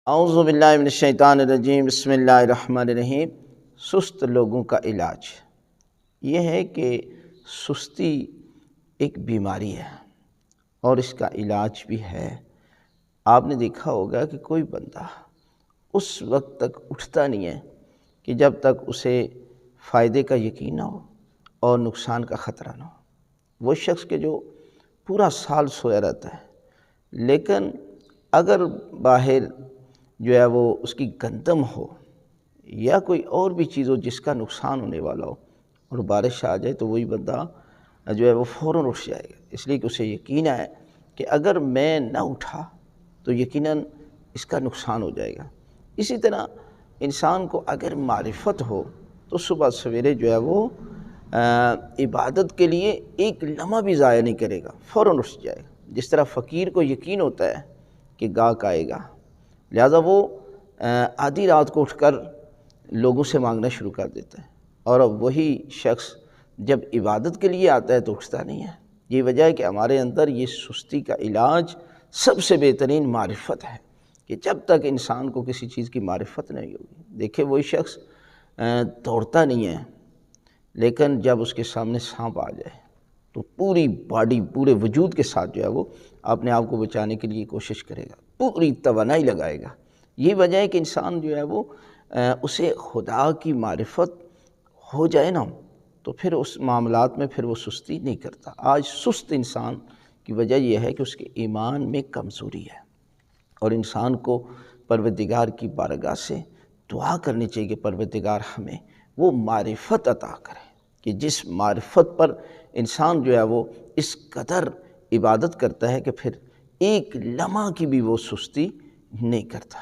اعوذ باللہ من الشیطان الرجیم، بسم اللہ الرحمن الرحیم۔ سست لوگوں کا علاج یہ ہے کہ سستی ایک بیماری ہے اور اس کا علاج بھی ہے۔ آپ نے دیکھا ہوگا کہ کوئی بندہ اس وقت تک اٹھتا نہیں ہے کہ جب تک اسے فائدے کا یقین نہ ہو اور نقصان کا خطرہ نہ ہو۔ وہ شخص کہ جو پورا سال سویا رہتا ہے، لیکن اگر باہر جو ہے وہ اس کی گندم ہو یا کوئی اور بھی چیز ہو جس کا نقصان ہونے والا ہو اور بارش آ جائے تو وہی بندہ جو ہے وہ فوراً اٹھ جائے گا، اس لیے کہ اسے یقین ہے کہ اگر میں نہ اٹھا تو یقیناً اس کا نقصان ہو جائے گا۔ اسی طرح انسان کو اگر معرفت ہو تو صبح سویرے جو ہے وہ عبادت کے لیے ایک لمحہ بھی ضائع نہیں کرے گا، فوراً اٹھ جائے گا۔ جس طرح فقیر کو یقین ہوتا ہے کہ گاہک آئے گا، لہذا وہ آدھی رات کو اٹھ کر لوگوں سے مانگنا شروع کر دیتا ہے، اور وہی شخص جب عبادت کے لیے آتا ہے تو اٹھتا نہیں ہے۔ یہ وجہ ہے کہ ہمارے اندر یہ سستی کا علاج سب سے بہترین معرفت ہے، کہ جب تک انسان کو کسی چیز کی معرفت نہیں ہوگی۔ دیکھیں وہی شخص دوڑتا نہیں ہے، لیکن جب اس کے سامنے سانپ آ جائے تو پوری باڈی، پورے وجود کے ساتھ جو ہے وہ اپنے آپ کو بچانے کے لیے کوشش کرے گا، پوری توانائی لگائے گا۔ یہ وجہ ہے کہ انسان جو ہے وہ اسے خدا کی معرفت ہو جائے نا تو پھر اس معاملات میں پھر وہ سستی نہیں کرتا۔ آج سست انسان کی وجہ یہ ہے کہ اس کے ایمان میں کمزوری ہے، اور انسان کو پروردگار کی بارگاہ سے دعا کرنی چاہیے کہ پروردگار ہمیں وہ معرفت عطا کرے کہ جس معرفت پر انسان جو ہے وہ اس قدر عبادت کرتا ہے کہ پھر ایک لمحہ کی بھی وہ سستی نہیں کرتا۔